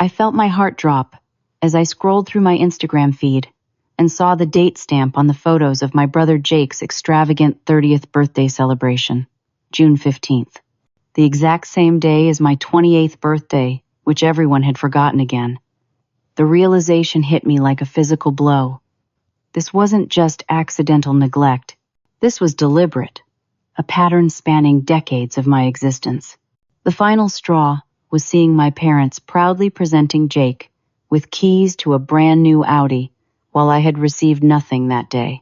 I felt my heart drop as I scrolled through my Instagram feed and saw the date stamp on the photos of my brother Jake's extravagant 30th birthday celebration, June 15th. The exact same day as my 28th birthday, which everyone had forgotten again. The realization hit me like a physical blow. This wasn't just accidental neglect. This was deliberate, a pattern spanning decades of my existence. The final straw was seeing my parents proudly presenting Jake with keys to a brand new Audi while I had received nothing that day.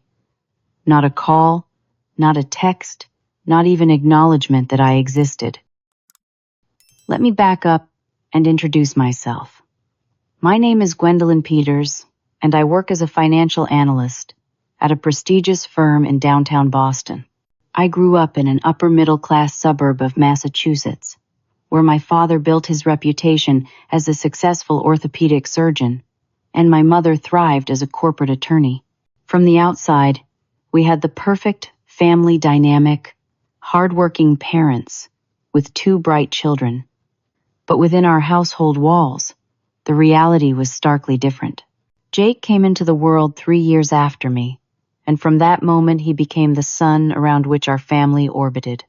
Not a call, not a text, not even acknowledgement that I existed. Let me back up and introduce myself. My name is Gwendolyn Peters, and I work as a financial analyst at a prestigious firm in downtown Boston. I grew up in an upper-middle-class suburb of Massachusetts, where my father built his reputation as a successful orthopedic surgeon, and my mother thrived as a corporate attorney. From the outside, we had the perfect family dynamic, hardworking parents with two bright children. But within our household walls, the reality was starkly different. Jake came into the world 3 years after me, and from that moment he became the sun around which our family orbited.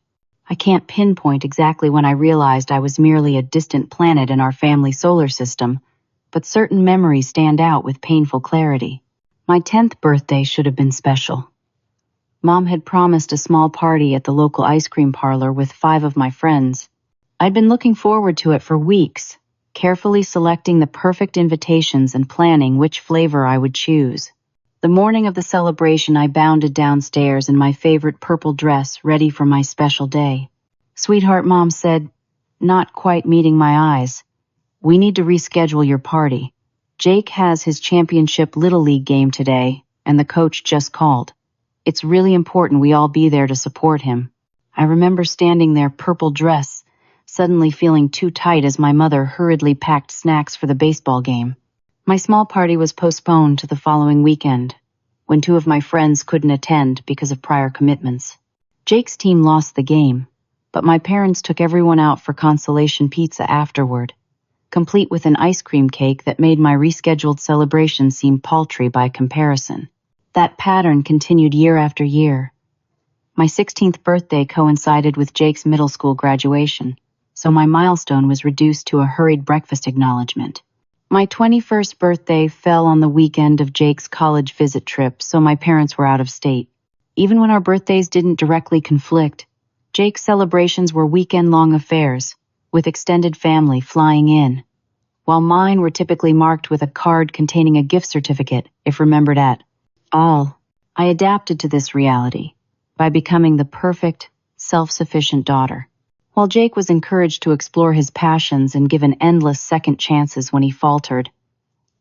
I can't pinpoint exactly when I realized I was merely a distant planet in our family solar system, but certain memories stand out with painful clarity. My 10th birthday should have been special. Mom had promised a small party at the local ice cream parlor with 5 of my friends. I'd been looking forward to it for weeks, carefully selecting the perfect invitations and planning which flavor I would choose. The morning of the celebration, I bounded downstairs in my favorite purple dress, ready for my special day. "Sweetheart," Mom said, not quite meeting my eyes, "we need to reschedule your party. Jake has his championship Little League game today, and the coach just called. It's really important we all be there to support him." I remember standing there, purple dress, suddenly feeling too tight as my mother hurriedly packed snacks for the baseball game. My small party was postponed to the following weekend, when 2 of my friends couldn't attend because of prior commitments. Jake's team lost the game, but my parents took everyone out for consolation pizza afterward, complete with an ice cream cake that made my rescheduled celebration seem paltry by comparison. That pattern continued year after year. My 16th birthday coincided with Jake's middle school graduation, so my milestone was reduced to a hurried breakfast acknowledgement. My 21st birthday fell on the weekend of Jake's college visit trip, so my parents were out of state. Even when our birthdays didn't directly conflict, Jake's celebrations were weekend-long affairs, with extended family flying in, while mine were typically marked with a card containing a gift certificate, if remembered at all. I adapted to this reality by becoming the perfect, self-sufficient daughter. While Jake was encouraged to explore his passions and given endless second chances when he faltered,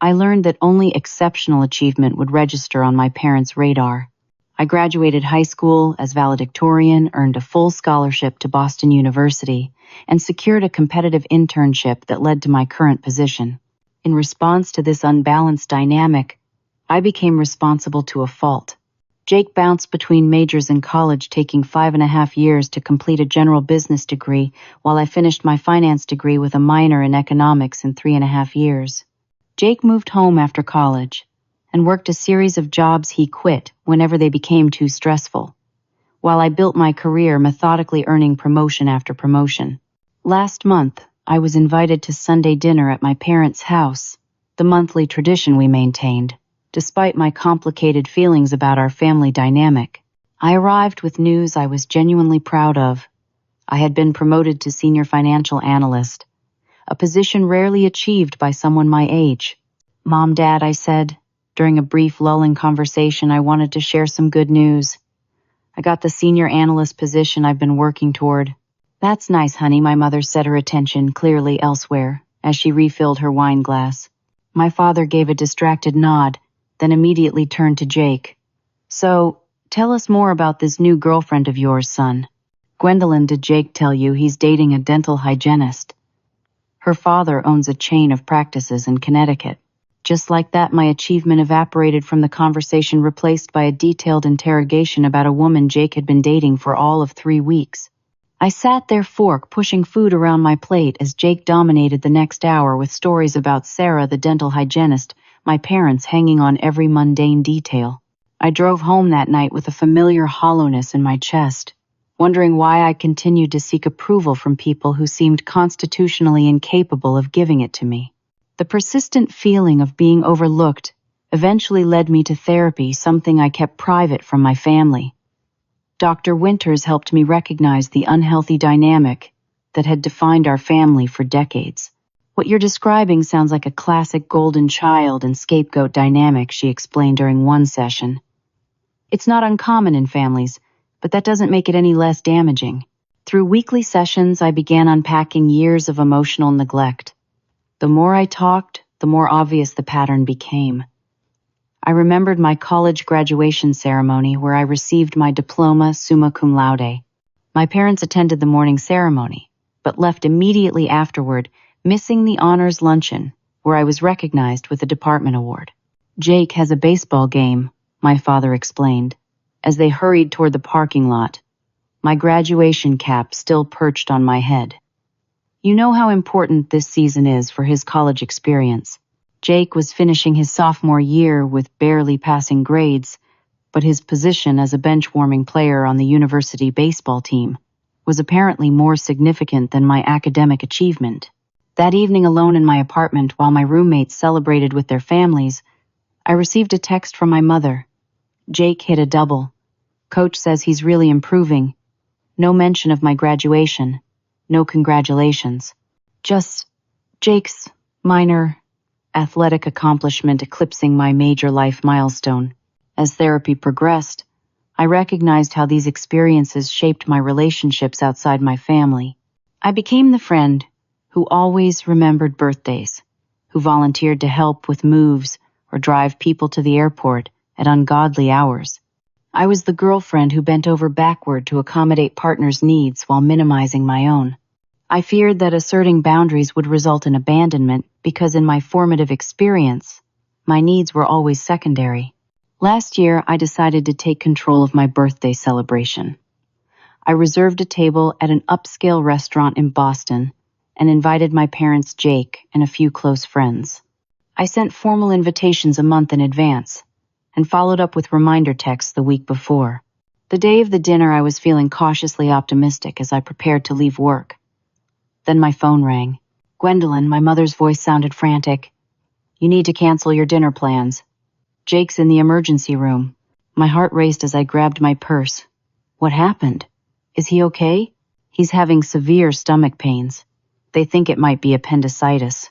I learned that only exceptional achievement would register on my parents' radar. I graduated high school as valedictorian, earned a full scholarship to Boston University, and secured a competitive internship that led to my current position. In response to this unbalanced dynamic, I became responsible to a fault. Jake bounced between majors in college, taking 5.5 years to complete a general business degree, while I finished my finance degree with a minor in economics in 3.5 years. Jake moved home after college and worked a series of jobs he quit whenever they became too stressful, while I built my career methodically earning promotion after promotion. Last month, I was invited to Sunday dinner at my parents' house, the monthly tradition we maintained. Despite my complicated feelings about our family dynamic, I arrived with news I was genuinely proud of. I had been promoted to senior financial analyst, a position rarely achieved by someone my age. "Mom, Dad," I said, during a brief lull in conversation, I wanted to share some good news. "I got the senior analyst position I've been working toward." "That's nice, honey," my mother set her attention clearly elsewhere as she refilled her wine glass. My father gave a distracted nod, then immediately turned to Jake. "So, tell us more about this new girlfriend of yours, son." "Gwendolyn, did Jake tell you he's dating a dental hygienist? Her father owns a chain of practices in Connecticut." Just like that, my achievement evaporated from the conversation, replaced by a detailed interrogation about a woman Jake had been dating for all of 3 weeks. I sat there, fork pushing food around my plate, as Jake dominated the next hour with stories about Sarah, the dental hygienist, my parents hanging on every mundane detail. I drove home that night with a familiar hollowness in my chest, wondering why I continued to seek approval from people who seemed constitutionally incapable of giving it to me. The persistent feeling of being overlooked eventually led me to therapy, something I kept private from my family. Dr. Winters helped me recognize the unhealthy dynamic that had defined our family for decades. What you're describing sounds like a classic golden child and scapegoat dynamic, she explained during one session. It's not uncommon in families, but that doesn't make it any less damaging. Through weekly sessions, I began unpacking years of emotional neglect. The more I talked, the more obvious the pattern became. I remembered my college graduation ceremony where I received my diploma summa cum laude. My parents attended the morning ceremony, but left immediately afterward, missing the honors luncheon, where I was recognized with a department award. Jake has a baseball game, my father explained, as they hurried toward the parking lot, my graduation cap still perched on my head. You know how important this season is for his college experience. Jake was finishing his sophomore year with barely passing grades, but his position as a bench-warming player on the university baseball team was apparently more significant than my academic achievement. That evening, alone in my apartment while my roommates celebrated with their families, I received a text from my mother. Jake hit a double. Coach says he's really improving. No mention of my graduation. No congratulations. Just Jake's minor athletic accomplishment eclipsing my major life milestone. As therapy progressed, I recognized how these experiences shaped my relationships outside my family. I became the friend who always remembered birthdays, who volunteered to help with moves or drive people to the airport at ungodly hours. I was the girlfriend who bent over backward to accommodate partners' needs while minimizing my own. I feared that asserting boundaries would result in abandonment because in my formative experience, my needs were always secondary. Last year, I decided to take control of my birthday celebration. I reserved a table at an upscale restaurant in Boston and invited my parents, Jake, and a few close friends. I sent formal invitations a month in advance and followed up with reminder texts the week before. The day of the dinner, I was feeling cautiously optimistic as I prepared to leave work. Then my phone rang. "Gwendolyn," my mother's voice sounded frantic. "You need to cancel your dinner plans. Jake's in the emergency room." My heart raced as I grabbed my purse. What happened? Is he okay? He's having severe stomach pains. They think it might be appendicitis.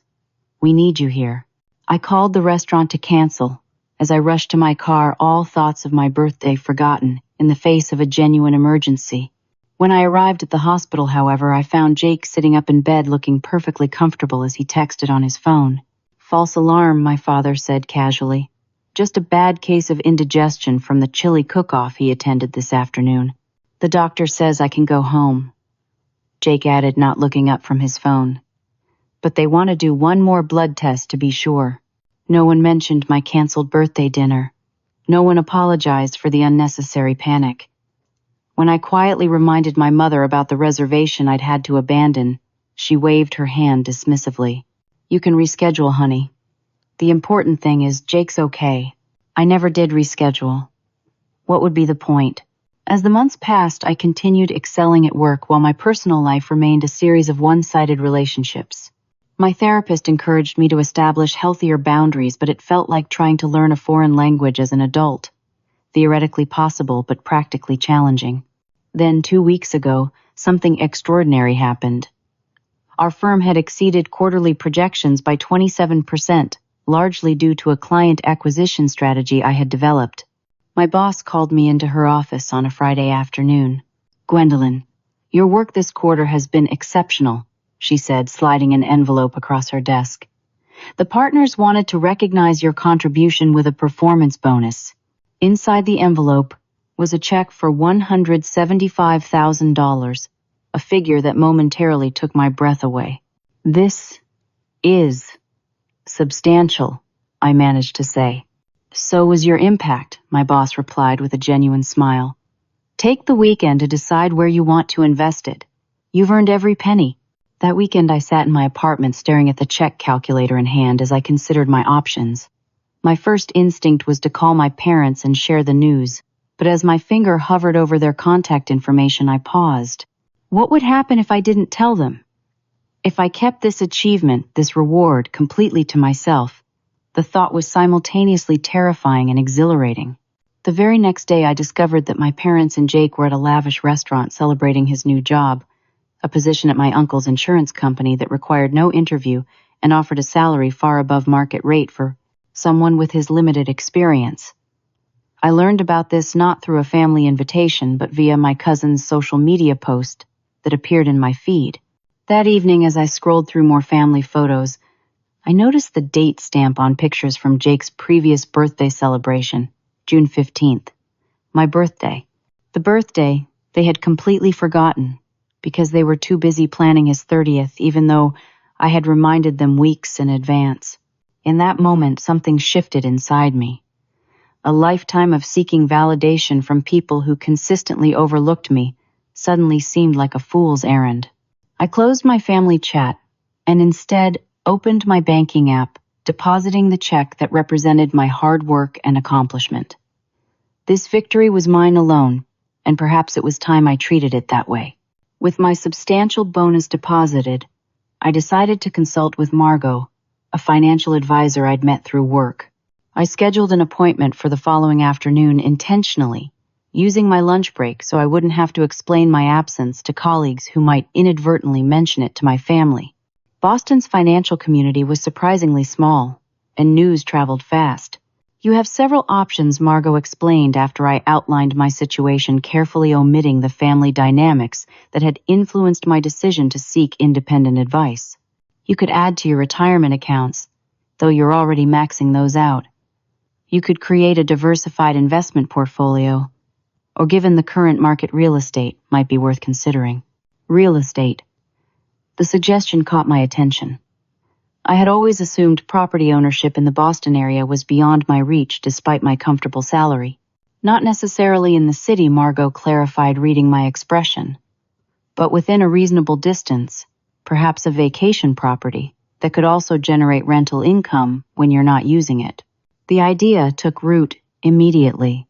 We need you here. I called the restaurant to cancel. As I rushed to my car, all thoughts of my birthday forgotten in the face of a genuine emergency. When I arrived at the hospital, however, I found Jake sitting up in bed looking perfectly comfortable as he texted on his phone. "False alarm," my father said casually. "Just a bad case of indigestion from the chili cook-off he attended this afternoon. The doctor says I can go home." Jake added, not looking up from his phone. "But they want to do one more blood test to be sure." No one mentioned my canceled birthday dinner. No one apologized for the unnecessary panic. When I quietly reminded my mother about the reservation I'd had to abandon, she waved her hand dismissively. "You can reschedule, honey. The important thing is Jake's okay." I never did reschedule. What would be the point? As the months passed, I continued excelling at work while my personal life remained a series of one-sided relationships. My therapist encouraged me to establish healthier boundaries, but it felt like trying to learn a foreign language as an adult. Theoretically possible, but practically challenging. Then, 2 weeks ago, something extraordinary happened. Our firm had exceeded quarterly projections by 27%, largely due to a client acquisition strategy I had developed. My boss called me into her office on a Friday afternoon. "Gwendolyn, your work this quarter has been exceptional," she said, sliding an envelope across her desk. "The partners wanted to recognize your contribution with a performance bonus." Inside the envelope was a check for $175,000, a figure that momentarily took my breath away. "This is substantial," I managed to say. "So was your impact," my boss replied with a genuine smile. "Take the weekend to decide where you want to invest it. You've earned every penny. That weekend I sat in my apartment staring at the check calculator in hand as I considered my options. My first instinct was to call my parents and share the news, but as my finger hovered over their contact information, I paused. What would happen if I didn't tell them? If I kept this achievement, this reward, completely to myself? The thought was simultaneously terrifying and exhilarating. The very next day, I discovered that my parents and Jake were at a Lavish restaurant celebrating his new job, a position at my uncle's insurance company that required no interview and offered a salary far above market rate for someone with his limited experience. I learned about this not through a family invitation, but via my cousin's social media post that appeared in my feed. That evening, as I scrolled through more family photos, I noticed the date stamp on pictures from Jake's previous birthday celebration, June 15th, my birthday. The birthday they had completely forgotten because they were too busy planning his 30th, even though I had reminded them weeks in advance. In that moment, something shifted inside me. A lifetime of seeking validation from people who consistently overlooked me suddenly seemed like a fool's errand. I closed my family chat and instead opened my banking app, depositing the check that represented my hard work and accomplishment. This victory was mine alone, and perhaps it was time I treated it that way. With my substantial bonus deposited, I decided to consult with Margot, a financial advisor I'd met through work. I scheduled an appointment for the following afternoon intentionally, using my lunch break so I wouldn't have to explain my absence to colleagues who might inadvertently mention it to my family. Boston's financial community was surprisingly small, and news traveled fast. You have several options, Margot explained after I outlined my situation, carefully omitting the family dynamics that had influenced my decision to seek independent advice. You could add to your retirement accounts, though you're already maxing those out. You could create a diversified investment portfolio, or given the current market, real estate might be worth considering. Real estate. The suggestion caught my attention. I had always assumed property ownership in the Boston area was beyond my reach despite my comfortable salary. Not necessarily in the city, Margot clarified, reading my expression, but within a reasonable distance, perhaps a vacation property that could also generate rental income when you're not using it. The idea took root immediately.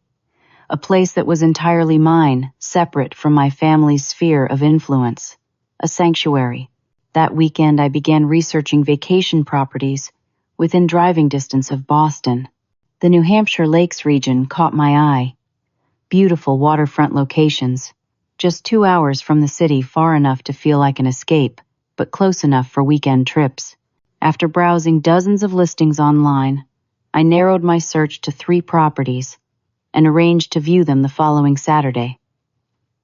A place that was entirely mine, separate from my family's sphere of influence. A sanctuary. That weekend, I began researching vacation properties within driving distance of Boston. The New Hampshire Lakes region caught my eye. Beautiful waterfront locations, just 2 hours from the city, far enough to feel like an escape, but close enough for weekend trips. After browsing dozens of listings online, I narrowed my search to 3 properties and arranged to view them the following Saturday.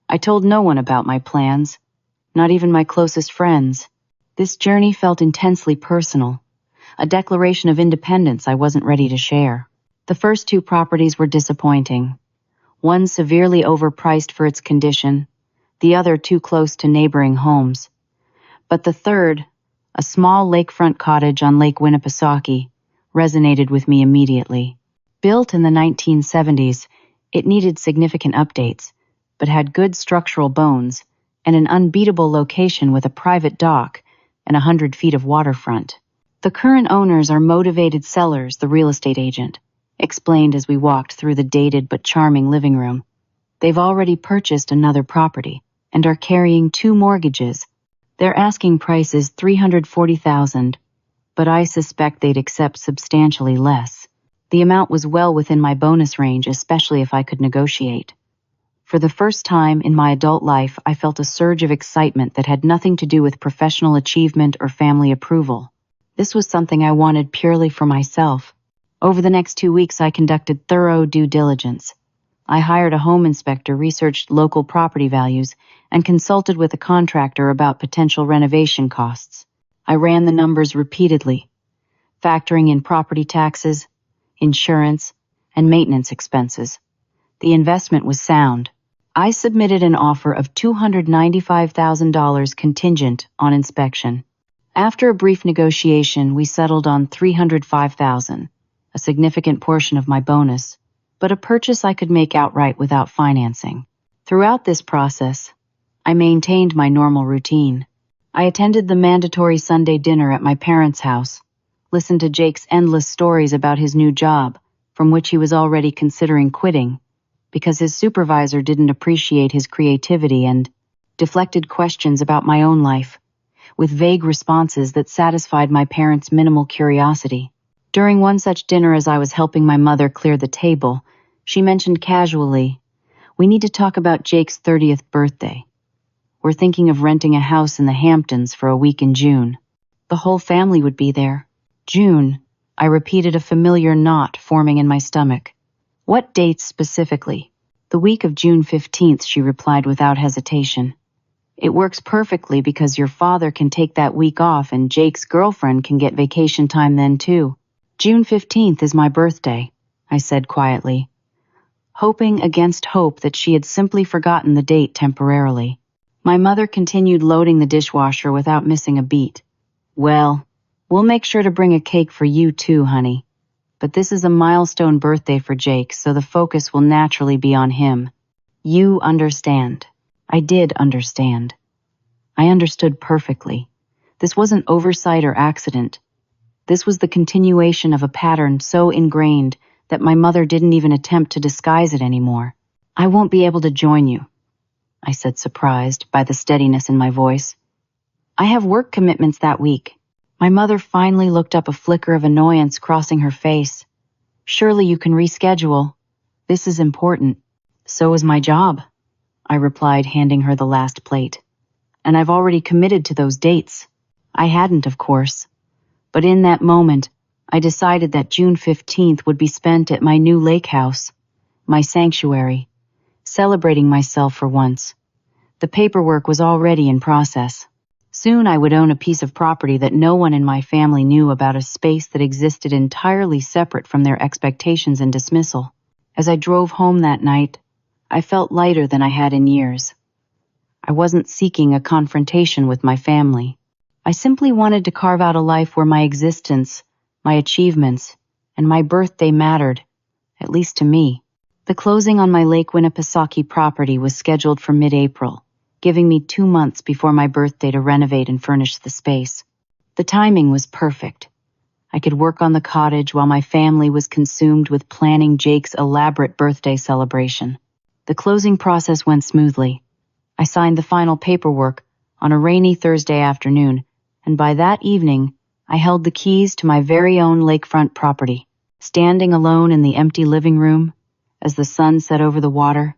I told no one about my plans, not even my closest friends. This journey felt intensely personal, a declaration of independence I wasn't ready to share. The first 2 properties were disappointing. One severely overpriced for its condition, the other too close to neighboring homes. But the third, a small lakefront cottage on Lake Winnipesaukee, resonated with me immediately. Built in the 1970s, it needed significant updates, but had good structural bones and an unbeatable location with a private dock and 100 feet of waterfront. The current owners are motivated sellers, the real estate agent explained as we walked through the dated but charming living room. They've already purchased another property and are carrying 2 mortgages. Their asking price is $340,000, but I suspect they'd accept substantially less. The amount was well within my bonus range, especially if I could negotiate. For the first time in my adult life, I felt a surge of excitement that had nothing to do with professional achievement or family approval. This was something I wanted purely for myself. Over the next 2 weeks, I conducted thorough due diligence. I hired a home inspector, researched local property values, and consulted with a contractor about potential renovation costs. I ran the numbers repeatedly, factoring in property taxes, insurance, and maintenance expenses. The investment was sound. I submitted an offer of $295,000 contingent on inspection. After a brief negotiation, we settled on $305,000, a significant portion of my bonus, but a purchase I could make outright without financing. Throughout this process, I maintained my normal routine. I attended the mandatory Sunday dinner at my parents' house, listened to Jake's endless stories about his new job, from which he was already considering quitting, because his supervisor didn't appreciate his creativity, and deflected questions about my own life, with vague responses that satisfied my parents' minimal curiosity. During one such dinner, as I was helping my mother clear the table, she mentioned casually, "We need to talk about Jake's 30th birthday. We're thinking of renting a house in the Hamptons for a week in June. The whole family would be there." June, I repeated, a familiar knot forming in my stomach. "What dates specifically?" "The week of June 15th, she replied without hesitation. "It works perfectly because your father can take that week off and Jake's girlfriend can get vacation time then too." "June 15th is my birthday," I said quietly, hoping against hope that she had simply forgotten the date temporarily. My mother continued loading the dishwasher without missing a beat. "Well, we'll make sure to bring a cake for you too, honey. But this is a milestone birthday for Jake, so the focus will naturally be on him. You understand." I did understand. I understood perfectly. This wasn't oversight or accident. This was the continuation of a pattern so ingrained that my mother didn't even attempt to disguise it anymore. "I won't be able to join you," I said, surprised by the steadiness in my voice. "I have work commitments that week." My mother finally looked up, a flicker of annoyance crossing her face. "Surely you can reschedule. This is important." "So is my job," I replied, handing her the last plate. "And I've already committed to those dates." I hadn't, of course. But in that moment, I decided that June 15th would be spent at my new lake house, my sanctuary, celebrating myself for once. The paperwork was already in process. Soon I would own a piece of property that no one in my family knew about, a space that existed entirely separate from their expectations and dismissal. As I drove home that night, I felt lighter than I had in years. I wasn't seeking a confrontation with my family. I simply wanted to carve out a life where my existence, my achievements, and my birthday mattered, at least to me. The closing on my Lake Winnipesaukee property was scheduled for mid-April, giving me 2 months before my birthday to renovate and furnish the space. The timing was perfect. I could work on the cottage while my family was consumed with planning Jake's elaborate birthday celebration. The closing process went smoothly. I signed the final paperwork on a rainy Thursday afternoon, and by that evening, I held the keys to my very own lakefront property. Standing alone in the empty living room, as the sun set over the water,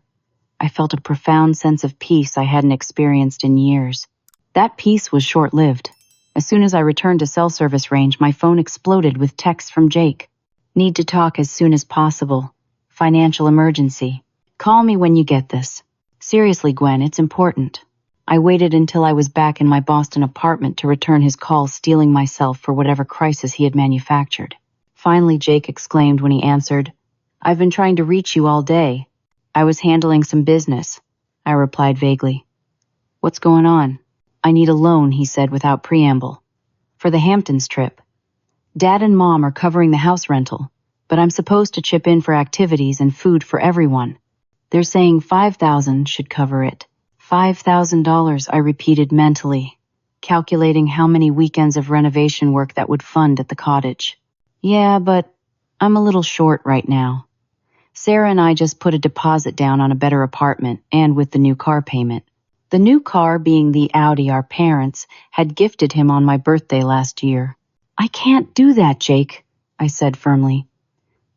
I felt a profound sense of peace I hadn't experienced in years. That peace was short-lived. As soon as I returned to cell service range, my phone exploded with texts from Jake. "Need to talk as soon as possible. Financial emergency. Call me when you get this. Seriously, Gwen, it's important." I waited until I was back in my Boston apartment to return his call, steeling myself for whatever crisis he had manufactured. Finally, Jake exclaimed when he answered, "I've been trying to reach you all day." "I was handling some business," I replied vaguely. "What's going on?" "I need a loan," he said without preamble. "For the Hamptons trip. Dad and Mom are covering the house rental, but I'm supposed to chip in for activities and food for everyone. They're saying $5,000 should cover it." $5,000, I repeated mentally, calculating how many weekends of renovation work that would fund at the cottage. "Yeah, but I'm a little short right now. Sarah and I just put a deposit down on a better apartment and with the new car payment." The new car being the Audi our parents had gifted him on my birthday last year. "I can't do that, Jake," I said firmly.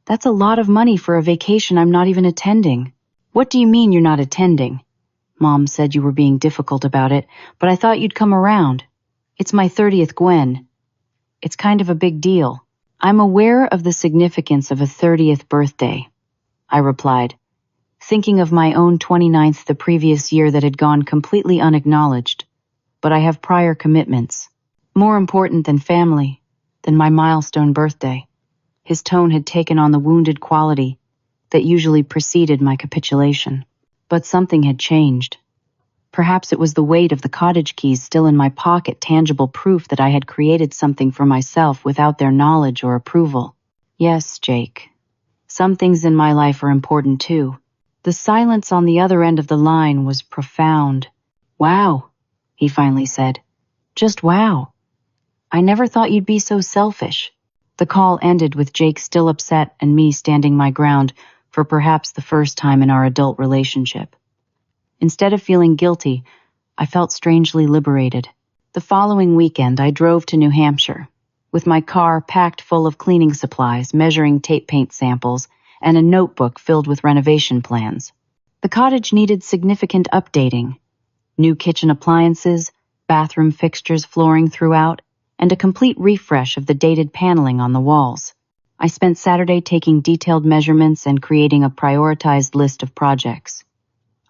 "That's a lot of money for a vacation I'm not even attending." "What do you mean you're not attending? Mom said you were being difficult about it, but I thought you'd come around. It's my 30th, Gwen. It's kind of a big deal." "I'm aware of the significance of a 30th birthday," I replied, thinking of my own 29th the previous year that had gone completely unacknowledged. "But I have prior commitments. More important than family, than my milestone birthday." His tone had taken on the wounded quality that usually preceded my capitulation. But something had changed. Perhaps it was the weight of the cottage keys still in my pocket, tangible proof that I had created something for myself without their knowledge or approval. "Yes, Jake. Some things in my life are important too." The silence on the other end of the line was profound. Wow, he finally said. Just wow. I never thought you'd be so selfish. The call ended with Jake still upset and me standing my ground for perhaps the first time in our adult relationship. Instead of feeling guilty, I felt strangely liberated. The following weekend, I drove to New Hampshire, with my car packed full of cleaning supplies, measuring tape paint samples, and a notebook filled with renovation plans. The cottage needed significant updating. New kitchen appliances, bathroom fixtures, flooring throughout, and a complete refresh of the dated paneling on the walls. I spent Saturday taking detailed measurements and creating a prioritized list of projects.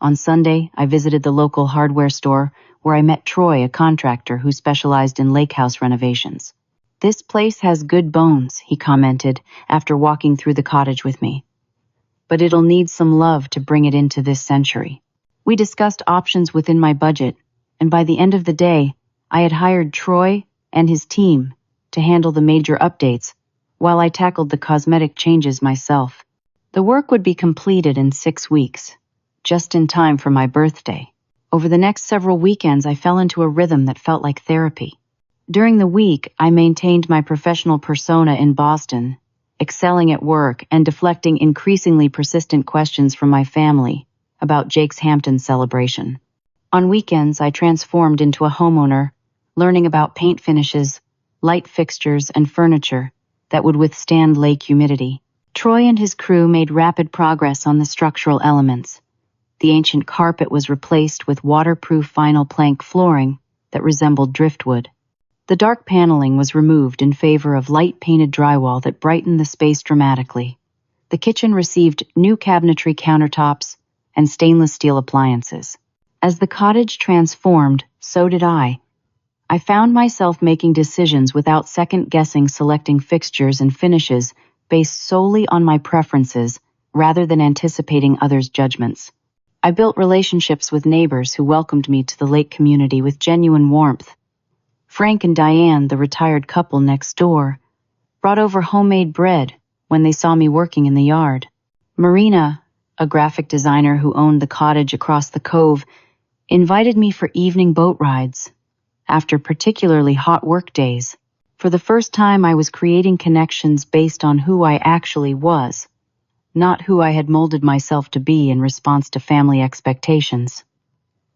On Sunday, I visited the local hardware store where I met Troy, a contractor who specialized in lake house renovations. This place has good bones, he commented after walking through the cottage with me. But it'll need some love to bring it into this century. We discussed options within my budget, and by the end of the day, I had hired Troy and his team to handle the major updates while I tackled the cosmetic changes myself. The work would be completed in 6 weeks, just in time for my birthday. Over the next several weekends, I fell into a rhythm that felt like therapy. During the week, I maintained my professional persona in Boston, excelling at work and deflecting increasingly persistent questions from my family about Jake's Hampton celebration. On weekends, I transformed into a homeowner, learning about paint finishes, light fixtures, and furniture that would withstand lake humidity. Troy and his crew made rapid progress on the structural elements. The ancient carpet was replaced with waterproof vinyl plank flooring that resembled driftwood. The dark paneling was removed in favor of light painted drywall that brightened the space dramatically. The kitchen received new cabinetry countertops and stainless steel appliances. As the cottage transformed, so did I. I found myself making decisions without second-guessing, selecting fixtures and finishes based solely on my preferences rather than anticipating others' judgments. I built relationships with neighbors who welcomed me to the lake community with genuine warmth. Frank and Diane, the retired couple next door, brought over homemade bread when they saw me working in the yard. Marina, a graphic designer who owned the cottage across the cove, invited me for evening boat rides after particularly hot work days. For the first time, I was creating connections based on who I actually was, not who I had molded myself to be in response to family expectations.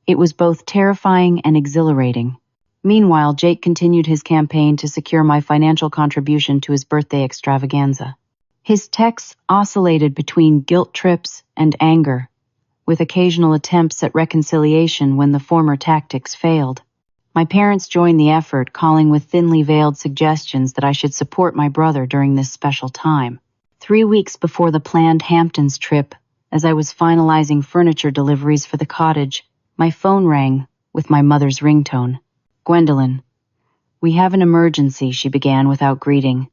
It was both terrifying and exhilarating. Meanwhile, Jake continued his campaign to secure my financial contribution to his birthday extravaganza. His texts oscillated between guilt trips and anger, with occasional attempts at reconciliation when the former tactics failed. My parents joined the effort, calling with thinly veiled suggestions that I should support my brother during this special time. 3 weeks before the planned Hamptons trip, as I was finalizing furniture deliveries for the cottage, my phone rang with my mother's ringtone. "Gwendolyn, we have an emergency," she began without greeting.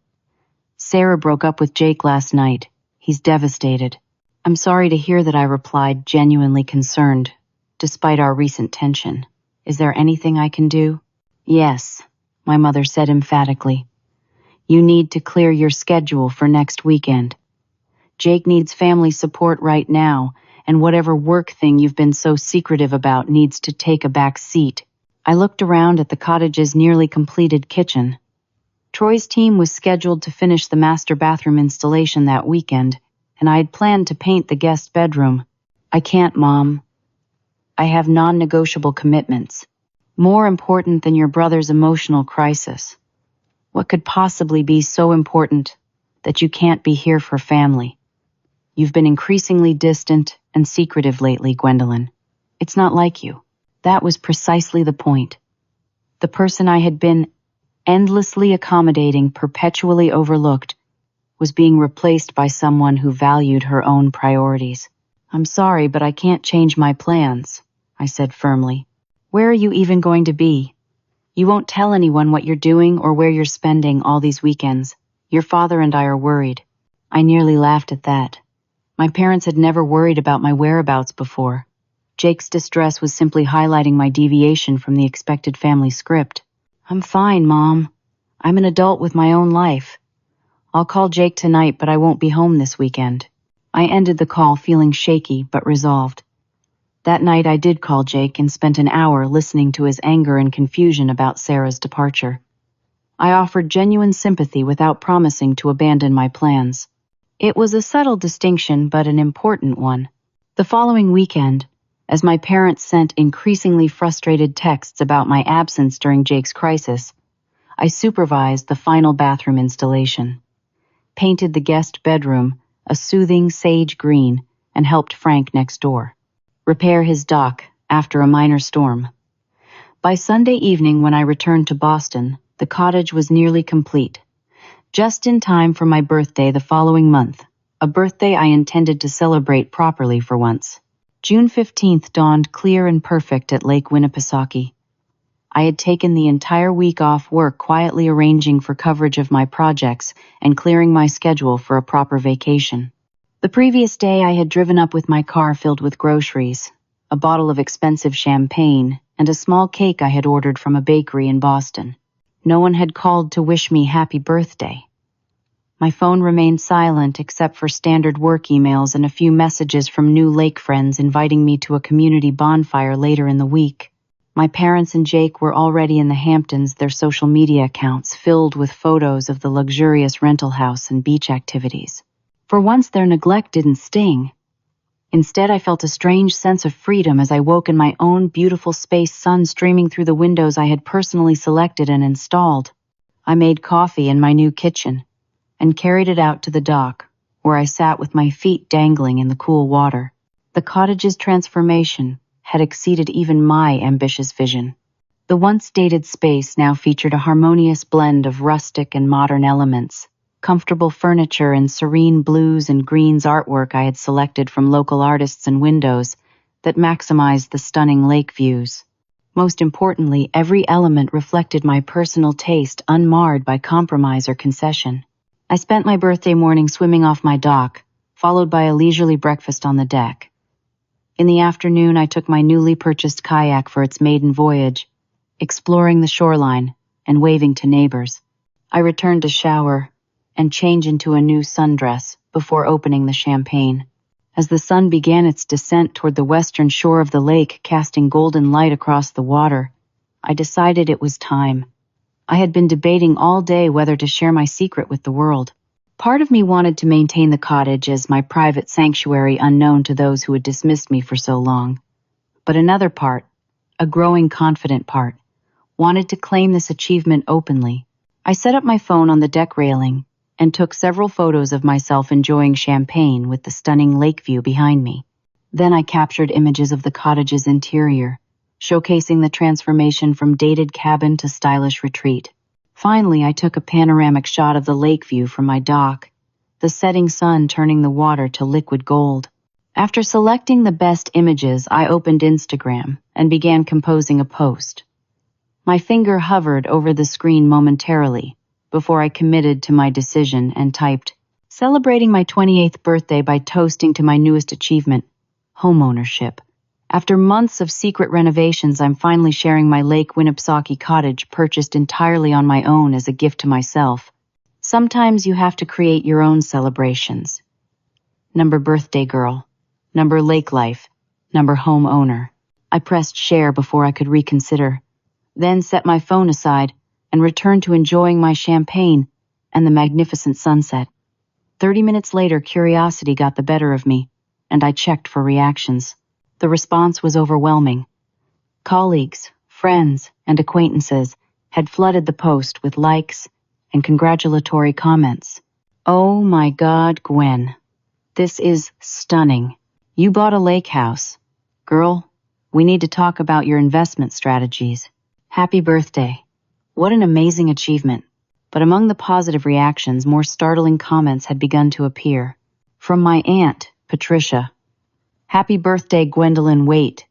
"Sarah broke up with Jake last night. He's devastated." "I'm sorry to hear that," I replied, genuinely concerned, despite our recent tension. "Is there anything I can do?" "Yes," my mother said emphatically. "You need to clear your schedule for next weekend. Jake needs family support right now, and whatever work thing you've been so secretive about needs to take a back seat." I looked around at the cottage's nearly completed kitchen. Troy's team was scheduled to finish the master bathroom installation that weekend, and I had planned to paint the guest bedroom. "I can't, Mom. I have non-negotiable commitments, more important than your brother's emotional crisis. What could possibly be so important that you can't be here for family? You've been increasingly distant and secretive lately, Gwendolyn. It's not like you." That was precisely the point. The person I had been endlessly accommodating, perpetually overlooked, was being replaced by someone who valued her own priorities. "I'm sorry, but I can't change my plans," I said firmly. "Where are you even going to be? You won't tell anyone what you're doing or where you're spending all these weekends. Your father and I are worried." I nearly laughed at that. My parents had never worried about my whereabouts before. Jake's distress was simply highlighting my deviation from the expected family script. "I'm fine, Mom. I'm an adult with my own life. I'll call Jake tonight, but I won't be home this weekend." I ended the call feeling shaky but resolved. That night I did call Jake and spent an hour listening to his anger and confusion about Sarah's departure. I offered genuine sympathy without promising to abandon my plans. It was a subtle distinction, but an important one. The following weekend, as my parents sent increasingly frustrated texts about my absence during Jake's crisis, I supervised the final bathroom installation, painted the guest bedroom a soothing sage green, and helped Frank next door repair his dock after a minor storm. By Sunday evening, when I returned to Boston, the cottage was nearly complete, just in time for my birthday the following month, a birthday I intended to celebrate properly for once. June 15th dawned clear and perfect at Lake Winnipesaukee. I had taken the entire week off work, quietly arranging for coverage of my projects and clearing my schedule for a proper vacation. The previous day I had driven up with my car filled with groceries, a bottle of expensive champagne, and a small cake I had ordered from a bakery in Boston. No one had called to wish me happy birthday. My phone remained silent except for standard work emails and a few messages from new lake friends inviting me to a community bonfire later in the week. My parents and Jake were already in the Hamptons, their social media accounts filled with photos of the luxurious rental house and beach activities. For once, their neglect didn't sting. Instead, I felt a strange sense of freedom as I woke in my own beautiful space, sun streaming through the windows I had personally selected and installed. I made coffee in my new kitchen and carried it out to the dock, where I sat with my feet dangling in the cool water. The cottage's transformation had exceeded even my ambitious vision. The once dated space now featured a harmonious blend of rustic and modern elements, comfortable furniture and serene blues and greens artwork I had selected from local artists and windows that maximized the stunning lake views. Most importantly, every element reflected my personal taste, unmarred by compromise or concession. I spent my birthday morning swimming off my dock, followed by a leisurely breakfast on the deck. In the afternoon, I took my newly purchased kayak for its maiden voyage, exploring the shoreline and waving to neighbors. I returned to shower and change into a new sundress before opening the champagne. As the sun began its descent toward the western shore of the lake, casting golden light across the water, I decided it was time. I had been debating all day whether to share my secret with the world. Part of me wanted to maintain the cottage as my private sanctuary, unknown to those who had dismissed me for so long. But another part, a growing confident part, wanted to claim this achievement openly. I set up my phone on the deck railing and took several photos of myself enjoying champagne with the stunning lake view behind me. Then I captured images of the cottage's interior, showcasing the transformation from dated cabin to stylish retreat. Finally, I took a panoramic shot of the lake view from my dock, the setting sun turning the water to liquid gold. After selecting the best images, I opened Instagram and began composing a post. My finger hovered over the screen momentarily before I committed to my decision and typed, "Celebrating my 28th birthday by toasting to my newest achievement, homeownership. After months of secret renovations, I'm finally sharing my Lake Winnipesaukee cottage purchased entirely on my own as a gift to myself. Sometimes you have to create your own celebrations. Number birthday girl, number lake life, number home owner." I pressed share before I could reconsider, then set my phone aside and returned to enjoying my champagne and the magnificent sunset. 30 minutes later, curiosity got the better of me, and I checked for reactions. The response was overwhelming. Colleagues, friends, and acquaintances had flooded the post with likes and congratulatory comments. "Oh my God, Gwen. This is stunning. You bought a lake house. Girl, we need to talk about your investment strategies. Happy birthday. What an amazing achievement." But among the positive reactions, more startling comments had begun to appear. From my aunt, Patricia. "Happy birthday, Gwendolyn. Wait,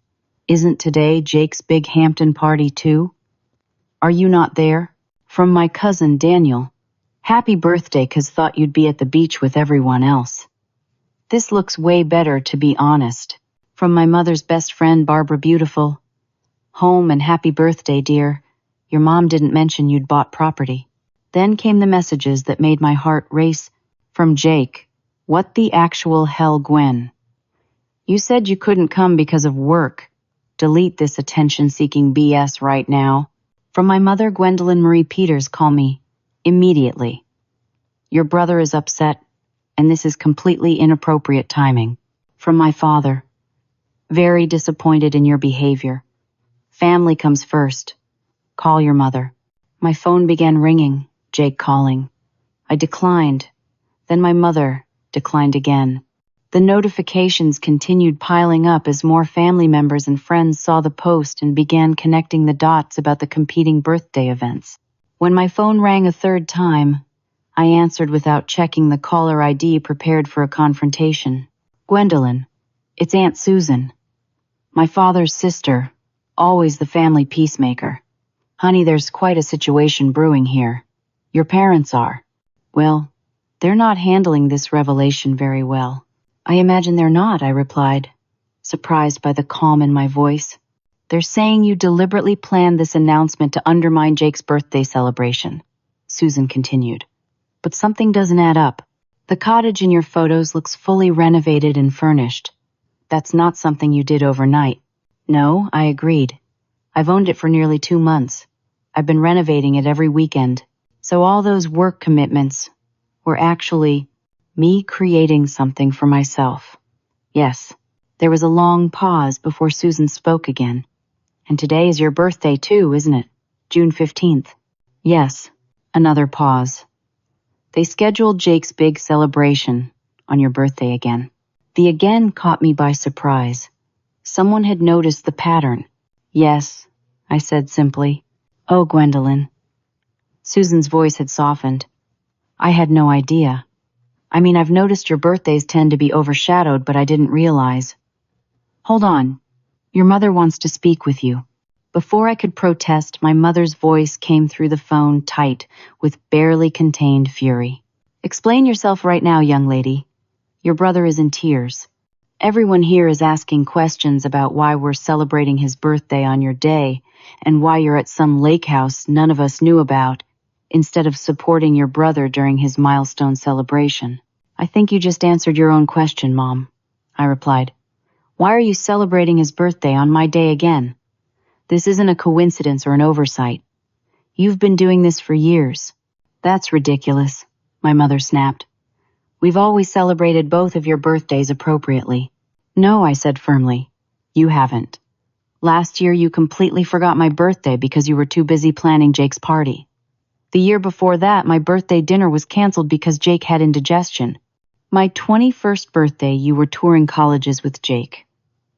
isn't today Jake's big Hampton party too? Are you not there?" From my cousin, Daniel. "Happy birthday, 'cause thought you'd be at the beach with everyone else. This looks way better, to be honest." From my mother's best friend, Barbara Beautiful. "Home and happy birthday, dear. Your mom didn't mention you'd bought property." Then came the messages that made my heart race. From Jake. "What the actual hell, Gwen? You said you couldn't come because of work. Delete this attention-seeking BS right now. From my mother, Gwendolyn Marie Peters, call me. Immediately. Your brother is upset, and this is completely inappropriate timing. From my father. Very disappointed in your behavior. Family comes first. Call your mother. My phone began ringing, Jake calling. I declined. Then my mother declined again. The notifications continued piling up as more family members and friends saw the post and began connecting the dots about the competing birthday events. When my phone rang a third time, I answered without checking the caller ID, prepared for a confrontation. Gwendolyn, it's Aunt Susan. My father's sister, always the family peacemaker. Honey, there's quite a situation brewing here. Your parents are. Well, they're not handling this revelation very well. I imagine they're not, I replied, surprised by the calm in my voice. They're saying you deliberately planned this announcement to undermine Jake's birthday celebration, Susan continued. But something doesn't add up. The cottage in your photos looks fully renovated and furnished. That's not something you did overnight. No, I agreed. I've owned it for nearly 2 months. I've been renovating it every weekend. So all those work commitments were actually me creating something for myself. Yes, there was a long pause before Susan spoke again. And today is your birthday too, isn't it? June 15th. Yes, another pause. They scheduled Jake's big celebration on your birthday again. The again caught me by surprise. Someone had noticed the pattern. Yes, I said simply. Oh, Gwendolyn. Susan's voice had softened. I had no idea. I mean, I've noticed your birthdays tend to be overshadowed, but I didn't realize. Hold on. Your mother wants to speak with you. Before I could protest, my mother's voice came through the phone tight, with barely contained fury. Explain yourself right now, young lady. Your brother is in tears. Everyone here is asking questions about why we're celebrating his birthday on your day, and why you're at some lake house none of us knew about, instead of supporting your brother during his milestone celebration. I think you just answered your own question, Mom, I replied. Why are you celebrating his birthday on my day again? This isn't a coincidence or an oversight. You've been doing this for years. That's ridiculous, my mother snapped. We've always celebrated both of your birthdays appropriately. No, I said firmly. You haven't. Last year you completely forgot my birthday because you were too busy planning Jake's party. The year before that, my birthday dinner was canceled because Jake had indigestion. My 21st birthday, you were touring colleges with Jake.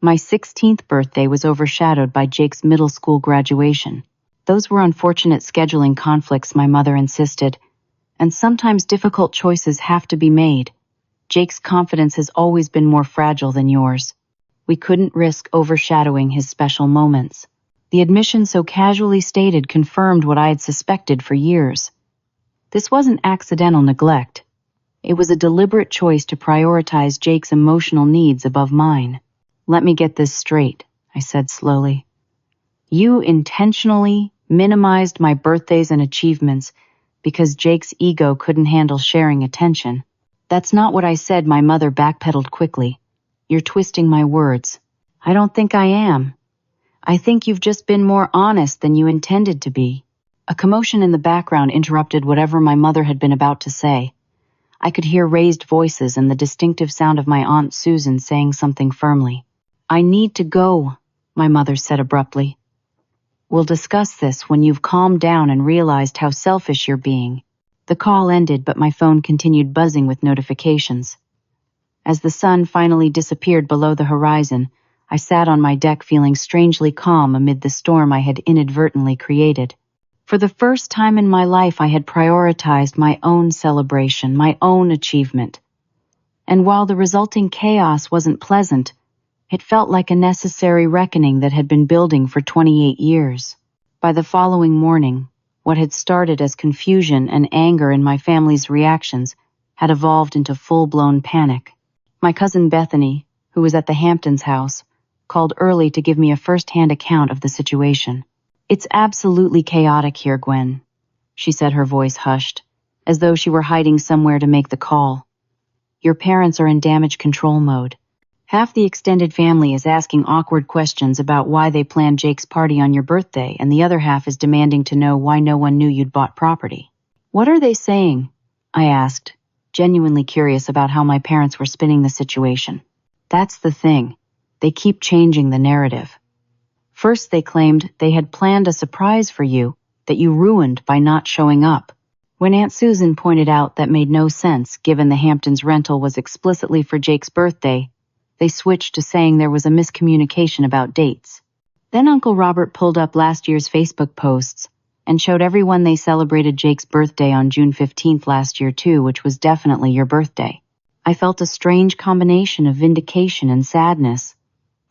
My 16th birthday was overshadowed by Jake's middle school graduation. Those were unfortunate scheduling conflicts, my mother insisted, and sometimes difficult choices have to be made. Jake's confidence has always been more fragile than yours. We couldn't risk overshadowing his special moments. The admission so casually stated confirmed what I had suspected for years. This wasn't accidental neglect. It was a deliberate choice to prioritize Jake's emotional needs above mine. Let me get this straight, I said slowly. You intentionally minimized my birthdays and achievements because Jake's ego couldn't handle sharing attention. That's not what I said, my mother backpedaled quickly. You're twisting my words. I don't think I am. I think you've just been more honest than you intended to be. A commotion in the background interrupted whatever my mother had been about to say. I could hear raised voices and the distinctive sound of my Aunt Susan saying something firmly. I need to go, my mother said abruptly. We'll discuss this when you've calmed down and realized how selfish you're being. The call ended, but my phone continued buzzing with notifications. As the sun finally disappeared below the horizon, I sat on my deck feeling strangely calm amid the storm I had inadvertently created. For the first time in my life, I had prioritized my own celebration, my own achievement. And while the resulting chaos wasn't pleasant, it felt like a necessary reckoning that had been building for 28 years. By the following morning, what had started as confusion and anger in my family's reactions had evolved into full-blown panic. My cousin Bethany, who was at the Hamptons' house, called early to give me a first-hand account of the situation. It's absolutely chaotic here, Gwen, she said, her voice hushed, as though she were hiding somewhere to make the call. Your parents are in damage control mode. Half the extended family is asking awkward questions about why they planned Jake's party on your birthday, and the other half is demanding to know why no one knew you'd bought property. What are they saying? I asked, genuinely curious about how my parents were spinning the situation. That's the thing. They keep changing the narrative. First, they claimed they had planned a surprise for you that you ruined by not showing up. When Aunt Susan pointed out that made no sense given the Hamptons rental was explicitly for Jake's birthday, they switched to saying there was a miscommunication about dates. Then Uncle Robert pulled up last year's Facebook posts and showed everyone they celebrated Jake's birthday on June 15th last year too, which was definitely your birthday. I felt a strange combination of vindication and sadness.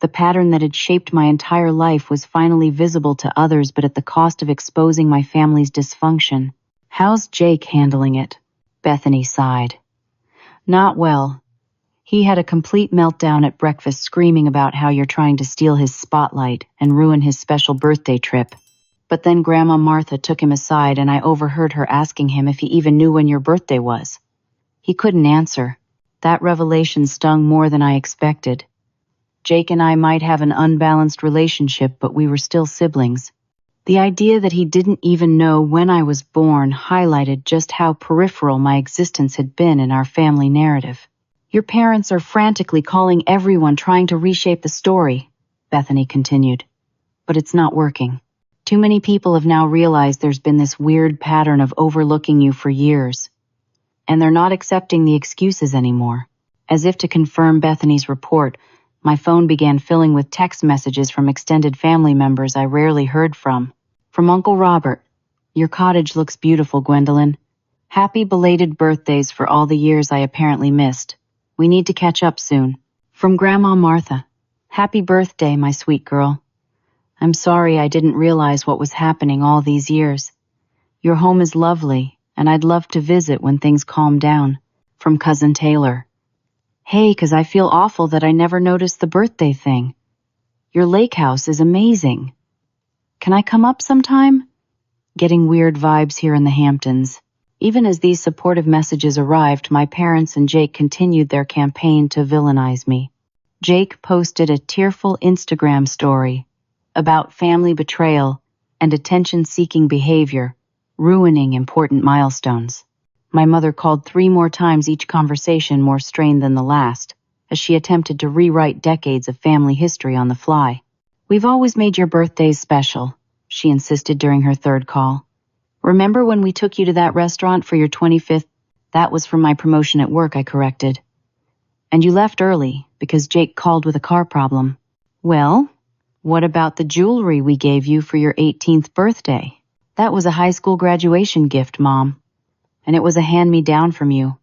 The pattern that had shaped my entire life was finally visible to others, but at the cost of exposing my family's dysfunction. How's Jake handling it? Bethany sighed. Not well. He had a complete meltdown at breakfast, screaming about how you're trying to steal his spotlight and ruin his special birthday trip. But then Grandma Martha took him aside and I overheard her asking him if he even knew when your birthday was. He couldn't answer. That revelation stung more than I expected. Jake and I might have an unbalanced relationship, but we were still siblings. The idea that he didn't even know when I was born highlighted just how peripheral my existence had been in our family narrative. Your parents are frantically calling everyone, trying to reshape the story, Bethany continued. But it's not working. Too many people have now realized there's been this weird pattern of overlooking you for years. And they're not accepting the excuses anymore. As if to confirm Bethany's report, my phone began filling with text messages from extended family members I rarely heard from. From Uncle Robert, "Your cottage looks beautiful, Gwendolyn. Happy belated birthdays for all the years I apparently missed. We need to catch up soon." From Grandma Martha, "Happy birthday, my sweet girl. I'm sorry I didn't realize what was happening all these years. Your home is lovely, and I'd love to visit when things calm down." From Cousin Taylor, "Hey, 'cause I feel awful that I never noticed the birthday thing. Your lake house is amazing. Can I come up sometime?" Getting weird vibes here in the Hamptons. Even as these supportive messages arrived, my parents and Jake continued their campaign to villainize me. Jake posted a tearful Instagram story about family betrayal and attention-seeking behavior, ruining important milestones. My mother called 3 more times, each conversation more strained than the last, as she attempted to rewrite decades of family history on the fly. "We've always made your birthdays special," she insisted during her 3rd call. "Remember when we took you to that restaurant for your 25th? That was for my promotion at work," I corrected. "And you left early because Jake called with a car problem." "Well, what about the jewelry we gave you for your 18th birthday? That was a high school graduation gift, Mom. And it was a hand-me-down from you.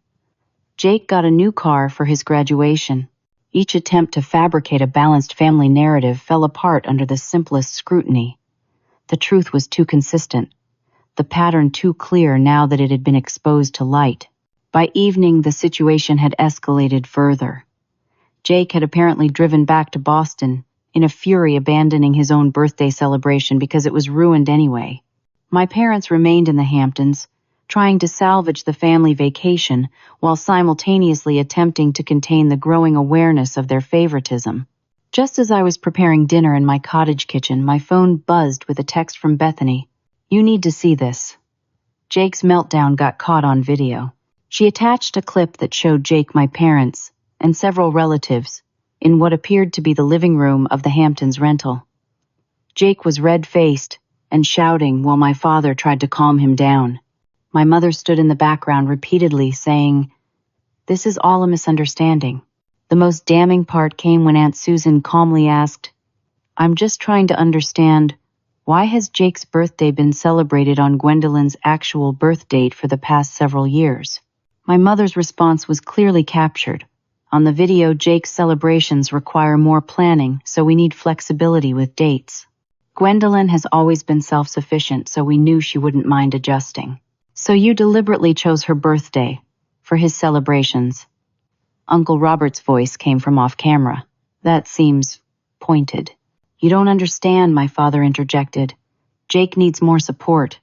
Jake got a new car for his graduation." Each attempt to fabricate a balanced family narrative fell apart under the simplest scrutiny. The truth was too consistent, the pattern too clear now that it had been exposed to light. By evening, the situation had escalated further. Jake had apparently driven back to Boston, in a fury, abandoning his own birthday celebration because it was ruined anyway. My parents remained in the Hamptons, trying to salvage the family vacation while simultaneously attempting to contain the growing awareness of their favoritism. Just as I was preparing dinner in my cottage kitchen, my phone buzzed with a text from Bethany. "You need to see this." Jake's meltdown got caught on video. She attached a clip that showed Jake, my parents, and several relatives in what appeared to be the living room of the Hamptons rental. Jake was red-faced and shouting while my father tried to calm him down. My mother stood in the background repeatedly saying, "This is all a misunderstanding." The most damning part came when Aunt Susan calmly asked, "I'm just trying to understand, why has Jake's birthday been celebrated on Gwendolyn's actual birth date for the past several years?" My mother's response was clearly captured. "On the video, Jake's celebrations require more planning, so we need flexibility with dates. Gwendolyn has always been self-sufficient, so we knew she wouldn't mind adjusting. So you deliberately chose her birthday for his celebrations." Uncle Robert's voice came from off-camera. "That seems pointed." "You don't understand," my father interjected. "Jake needs more support.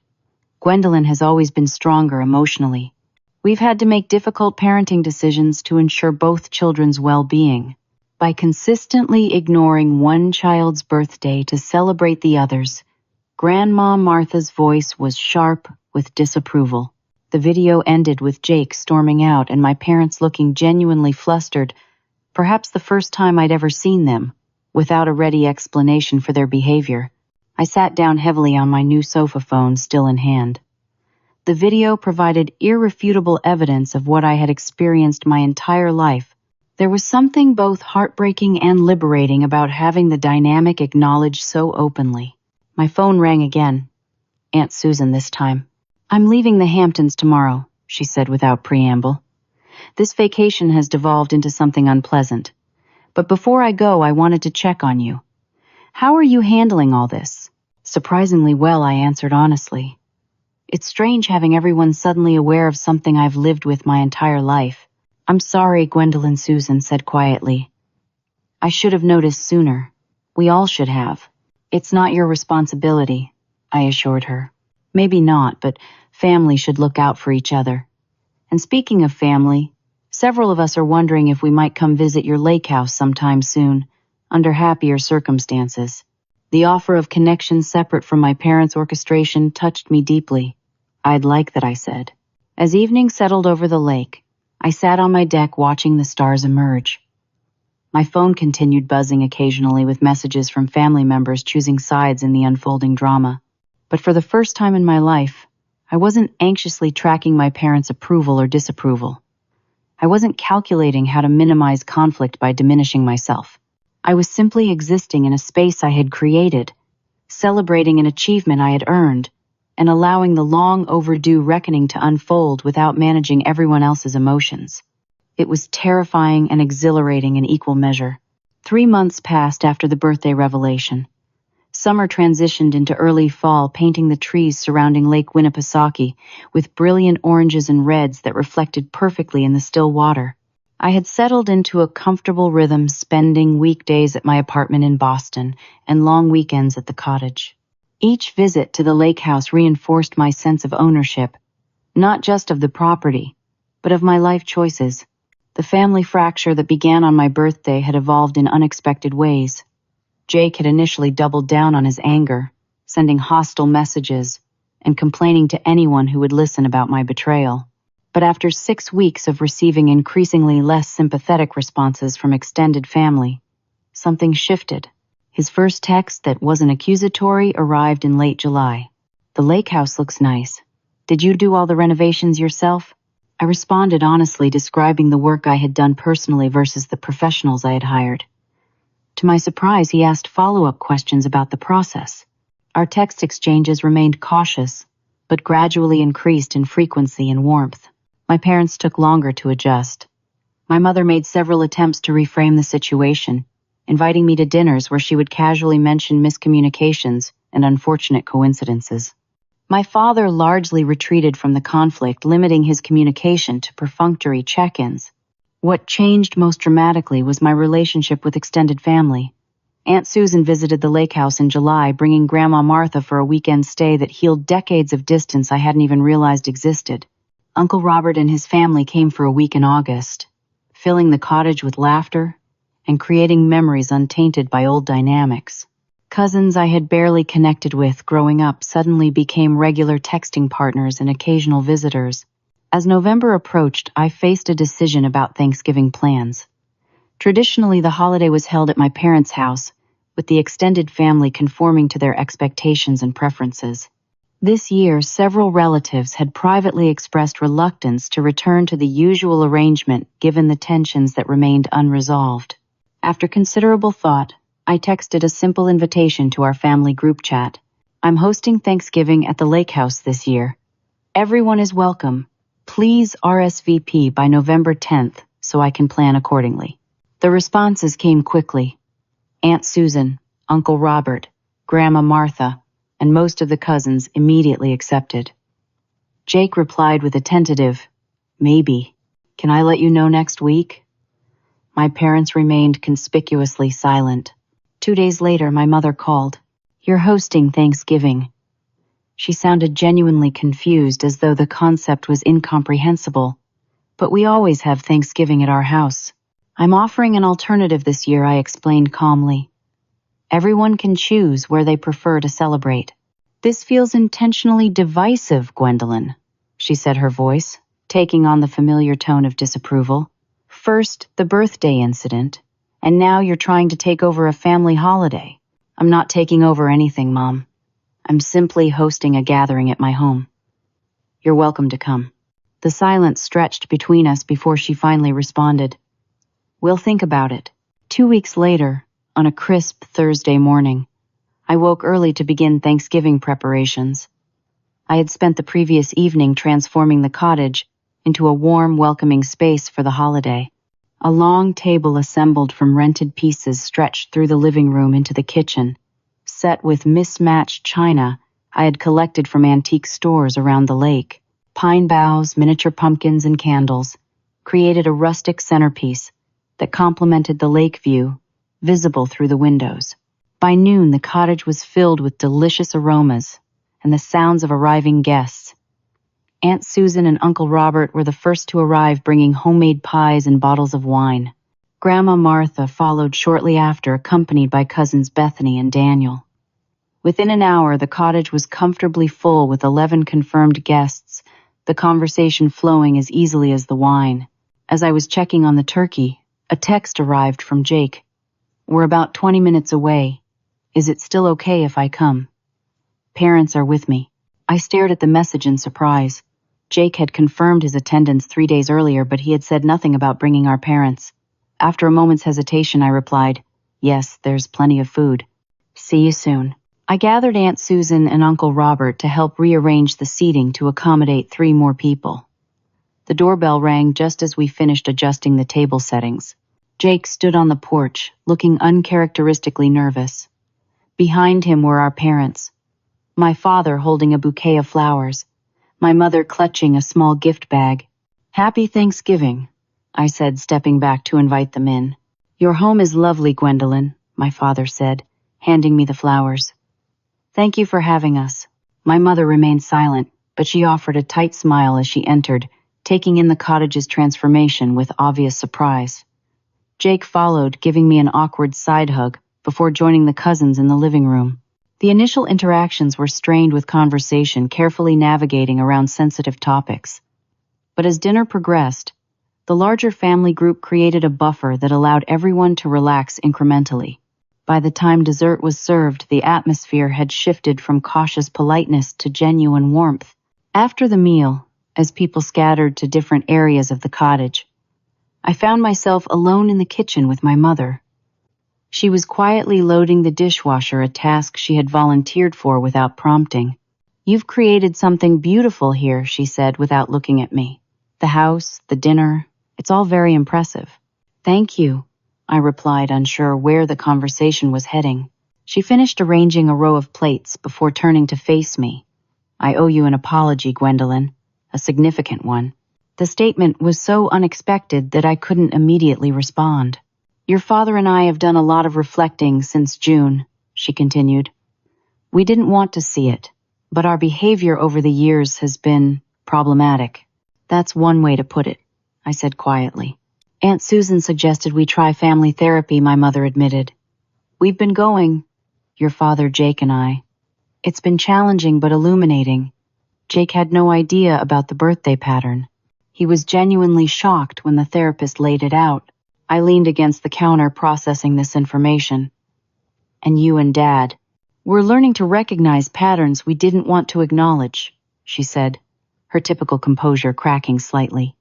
Gwendolyn has always been stronger emotionally. We've had to make difficult parenting decisions to ensure both children's well-being." By consistently ignoring one child's birthday to celebrate the others, Grandma Martha's voice was sharp with disapproval. The video ended with Jake storming out and my parents looking genuinely flustered, perhaps the first time I'd ever seen them, without a ready explanation for their behavior. I sat down heavily on my new sofa phone, still in hand. The video provided irrefutable evidence of what I had experienced my entire life. There was something both heartbreaking and liberating about having the dynamic acknowledged so openly. My phone rang again. Aunt Susan this time. "I'm leaving the Hamptons tomorrow," she said without preamble. "This vacation has devolved into something unpleasant. But before I go, I wanted to check on you. How are you handling all this?" "Surprisingly well," I answered honestly. "It's strange having everyone suddenly aware of something I've lived with my entire life." "I'm sorry," Gwendolyn Susan said quietly. "I should have noticed sooner. We all should have." "It's not your responsibility," I assured her. "Maybe not, but family should look out for each other. And speaking of family, several of us are wondering if we might come visit your lake house sometime soon, under happier circumstances." The offer of connection separate from my parents' orchestration touched me deeply. "I'd like that," I said. As evening settled over the lake, I sat on my deck watching the stars emerge. My phone continued buzzing occasionally with messages from family members choosing sides in the unfolding drama. But for the first time in my life, I wasn't anxiously tracking my parents' approval or disapproval. I wasn't calculating how to minimize conflict by diminishing myself. I was simply existing in a space I had created, celebrating an achievement I had earned, and allowing the long overdue reckoning to unfold without managing everyone else's emotions. It was terrifying and exhilarating in equal measure. 3 months passed after the birthday revelation. Summer transitioned into early fall, painting the trees surrounding Lake Winnipesaukee with brilliant oranges and reds that reflected perfectly in the still water. I had settled into a comfortable rhythm, spending weekdays at my apartment in Boston and long weekends at the cottage. Each visit to the lake house reinforced my sense of ownership, not just of the property, but of my life choices. The family fracture that began on my birthday had evolved in unexpected ways. Jake had initially doubled down on his anger, sending hostile messages and complaining to anyone who would listen about my betrayal. But after 6 weeks of receiving increasingly less sympathetic responses from extended family, something shifted. His first text that wasn't accusatory arrived in late July. "The lake house looks nice. Did you do all the renovations yourself?" I responded honestly, describing the work I had done personally versus the professionals I had hired. To my surprise, he asked follow-up questions about the process. Our text exchanges remained cautious, but gradually increased in frequency and warmth. My parents took longer to adjust. My mother made several attempts to reframe the situation, inviting me to dinners where she would casually mention miscommunications and unfortunate coincidences. My father largely retreated from the conflict, limiting his communication to perfunctory check-ins. What changed most dramatically was my relationship with extended family. Aunt Susan visited the lake house in July, bringing Grandma Martha for a weekend stay that healed decades of distance I hadn't even realized existed. Uncle Robert and his family came for a week in August, filling the cottage with laughter and creating memories untainted by old dynamics. Cousins I had barely connected with growing up suddenly became regular texting partners and occasional visitors. As November approached, I faced a decision about Thanksgiving plans. Traditionally, the holiday was held at my parents' house, with the extended family conforming to their expectations and preferences. This year, several relatives had privately expressed reluctance to return to the usual arrangement given the tensions that remained unresolved. After considerable thought, I texted a simple invitation to our family group chat. "I'm hosting Thanksgiving at the lake house this year. Everyone is welcome. Please RSVP by November 10th so I can plan accordingly." The responses came quickly. Aunt Susan, Uncle Robert, Grandma Martha, and most of the cousins immediately accepted. Jake replied with a tentative, "Maybe. Can I let you know next week?" My parents remained conspicuously silent. 2 days later, my mother called. "You're hosting Thanksgiving." She sounded genuinely confused, as though the concept was incomprehensible. "But we always have Thanksgiving at our house." I'm offering an alternative this year, I explained calmly. Everyone can choose where they prefer to celebrate. This feels intentionally divisive, Gwendolyn, she said, her voice taking on the familiar tone of disapproval. First, the birthday incident, and now you're trying to take over a family holiday. I'm not taking over anything, Mom. I'm simply hosting a gathering at my home. You're welcome to come. The silence stretched between us before she finally responded. We'll think about it. 2 weeks later, on a crisp Thursday morning, I woke early to begin Thanksgiving preparations. I had spent the previous evening transforming the cottage into a warm, welcoming space for the holiday. A long table assembled from rented pieces stretched through the living room into the kitchen, set with mismatched china I had collected from antique stores around the lake. Pine boughs, miniature pumpkins, and candles created a rustic centerpiece that complemented the lake view, visible through the windows. By noon, the cottage was filled with delicious aromas and the sounds of arriving guests. Aunt Susan and Uncle Robert were the first to arrive, bringing homemade pies and bottles of wine. Grandma Martha followed shortly after, accompanied by cousins Bethany and Daniel. Within an hour, the cottage was comfortably full with 11 confirmed guests, the conversation flowing as easily as the wine. As I was checking on the turkey, a text arrived from Jake. We're about 20 minutes away. Is it still okay if I come? Parents are with me. I stared at the message in surprise. Jake had confirmed his attendance 3 days earlier, but he had said nothing about bringing our parents. After a moment's hesitation, I replied, Yes, there's plenty of food. See you soon. I gathered Aunt Susan and Uncle Robert to help rearrange the seating to accommodate 3 more people. The doorbell rang just as we finished adjusting the table settings. Jake stood on the porch, looking uncharacteristically nervous. Behind him were our parents, my father holding a bouquet of flowers, my mother clutching a small gift bag. Happy Thanksgiving, I said, stepping back to invite them in. Your home is lovely, Gwendolyn, my father said, handing me the flowers. Thank you for having us. My mother remained silent, but she offered a tight smile as she entered, taking in the cottage's transformation with obvious surprise. Jake followed, giving me an awkward side hug before joining the cousins in the living room. The initial interactions were strained with conversation, carefully navigating around sensitive topics. But as dinner progressed, the larger family group created a buffer that allowed everyone to relax incrementally. By the time dessert was served, the atmosphere had shifted from cautious politeness to genuine warmth. After the meal, as people scattered to different areas of the cottage, I found myself alone in the kitchen with my mother. She was quietly loading the dishwasher, a task she had volunteered for without prompting. You've created something beautiful here, she said without looking at me. The house, the dinner, it's all very impressive. Thank you, I replied, unsure where the conversation was heading. She finished arranging a row of plates before turning to face me. I owe you an apology, Gwendolyn, a significant one. The statement was so unexpected that I couldn't immediately respond. Your father and I have done a lot of reflecting since June, she continued. We didn't want to see it, but our behavior over the years has been problematic. That's one way to put it, I said quietly. Aunt Susan suggested we try family therapy, my mother admitted. We've been going, your father, Jake, and I. It's been challenging but illuminating. Jake had no idea about the birthday pattern. He was genuinely shocked when the therapist laid it out. I leaned against the counter, processing this information. And you and Dad, we're learning to recognize patterns we didn't want to acknowledge, she said, her typical composure cracking slightly.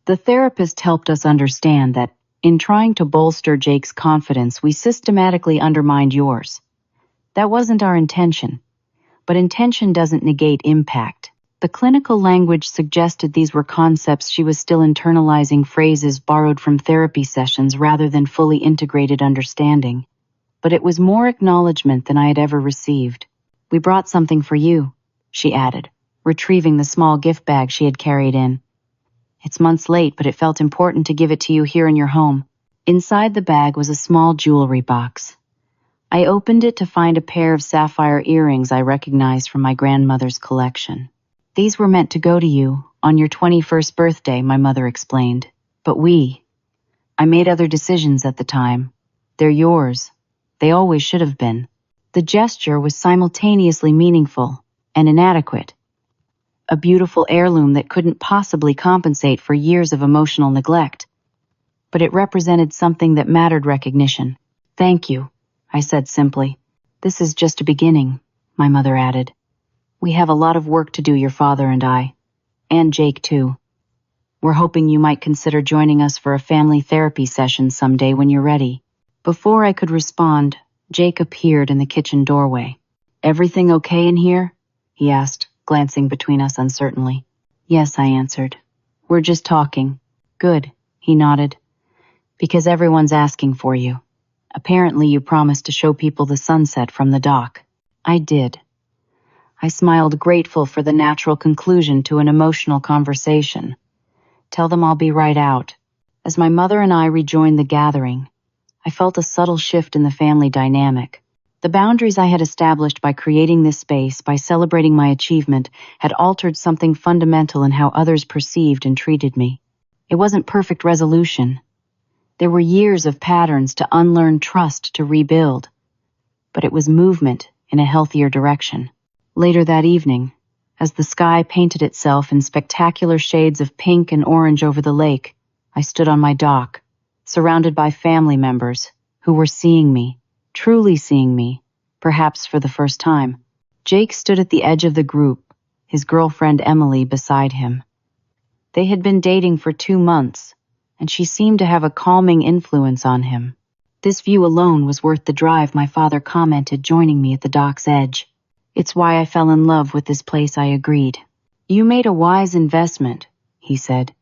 The therapist helped us understand that, in trying to bolster Jake's confidence, we systematically undermined yours. That wasn't our intention, but intention doesn't negate impact. The clinical language suggested these were concepts she was still internalizing, phrases borrowed from therapy sessions rather than fully integrated understanding. But it was more acknowledgement than I had ever received. We brought something for you, she added, retrieving the small gift bag she had carried in. It's months late, but it felt important to give it to you here in your home. Inside the bag was a small jewelry box. I opened it to find a pair of sapphire earrings I recognized from my grandmother's collection. These were meant to go to you on your 21st birthday, my mother explained. But I made other decisions at the time. They're yours. They always should have been. The gesture was simultaneously meaningful and inadequate. A beautiful heirloom that couldn't possibly compensate for years of emotional neglect. But it represented something that mattered recognition. Thank you, I said simply. This is just a beginning, my mother added. We have a lot of work to do, your father and I. And Jake, too. We're hoping you might consider joining us for a family therapy session someday when you're ready. Before I could respond, Jake appeared in the kitchen doorway. Everything okay in here? He asked, glancing between us uncertainly. Yes, I answered. We're just talking. Good, he nodded. Because everyone's asking for you. Apparently you promised to show people the sunset from the dock. I did. I smiled, grateful for the natural conclusion to an emotional conversation. Tell them I'll be right out. As my mother and I rejoined the gathering, I felt a subtle shift in the family dynamic. The boundaries I had established by creating this space, by celebrating my achievement, had altered something fundamental in how others perceived and treated me. It wasn't perfect resolution. There were years of patterns to unlearn, trust to rebuild. But it was movement in a healthier direction. Later that evening, as the sky painted itself in spectacular shades of pink and orange over the lake, I stood on my dock, surrounded by family members who were seeing me, truly seeing me, perhaps for the first time. Jake stood at the edge of the group, his girlfriend Emily beside him. They had been dating for 2 months, and she seemed to have a calming influence on him. This view alone was worth the drive, my father commented, joining me at the dock's edge. It's why I fell in love with this place, I agreed. You made a wise investment, he said,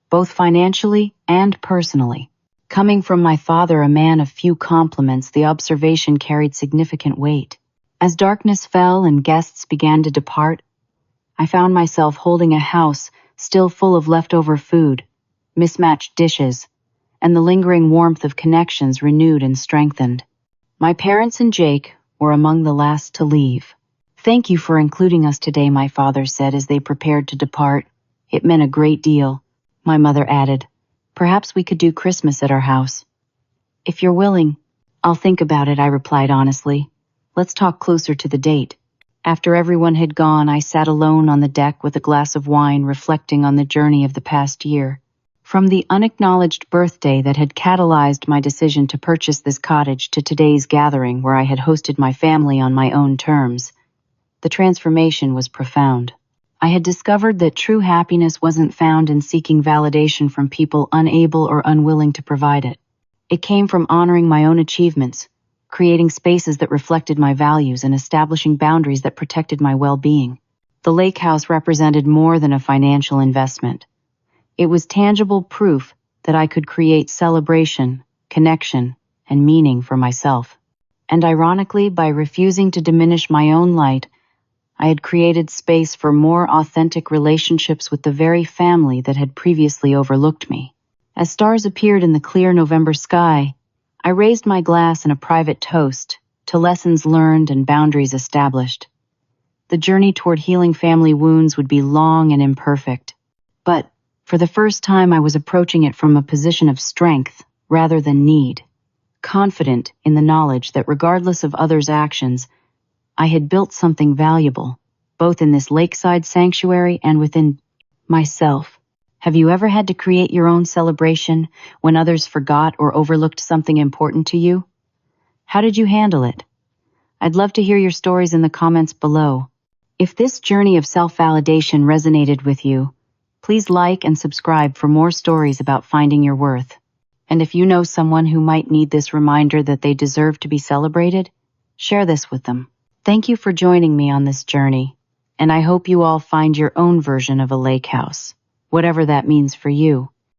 both financially and personally. Coming from my father, a man of few compliments, the observation carried significant weight. As darkness fell and guests began to depart, I found myself holding a house still full of leftover food, mismatched dishes, and the lingering warmth of connections renewed and strengthened. My parents and Jake were among the last to leave. Thank you for including us today, my father said as they prepared to depart. It meant a great deal, my mother added. Perhaps we could do Christmas at our house. If you're willing, I'll think about it, I replied honestly. Let's talk closer to the date. After everyone had gone, I sat alone on the deck with a glass of wine, reflecting on the journey of the past year. From the unacknowledged birthday that had catalyzed my decision to purchase this cottage to today's gathering where I had hosted my family on my own terms, the transformation was profound. I had discovered that true happiness wasn't found in seeking validation from people unable or unwilling to provide it. It came from honoring my own achievements, creating spaces that reflected my values, and establishing boundaries that protected my well-being. The lake house represented more than a financial investment. It was tangible proof that I could create celebration, connection, and meaning for myself. And ironically, by refusing to diminish my own light, I had created space for more authentic relationships with the very family that had previously overlooked me. As stars appeared in the clear November sky, I raised my glass in a private toast to lessons learned and boundaries established. The journey toward healing family wounds would be long and imperfect, but for the first time I was approaching it from a position of strength rather than need, confident in the knowledge that regardless of others' actions, I had built something valuable, both in this lakeside sanctuary and within myself. Have you ever had to create your own celebration when others forgot or overlooked something important to you? How did you handle it? I'd love to hear your stories in the comments below. If this journey of self-validation resonated with you, please like and subscribe for more stories about finding your worth. And if you know someone who might need this reminder that they deserve to be celebrated, share this with them. Thank you for joining me on this journey, and I hope you all find your own version of a lake house, whatever that means for you.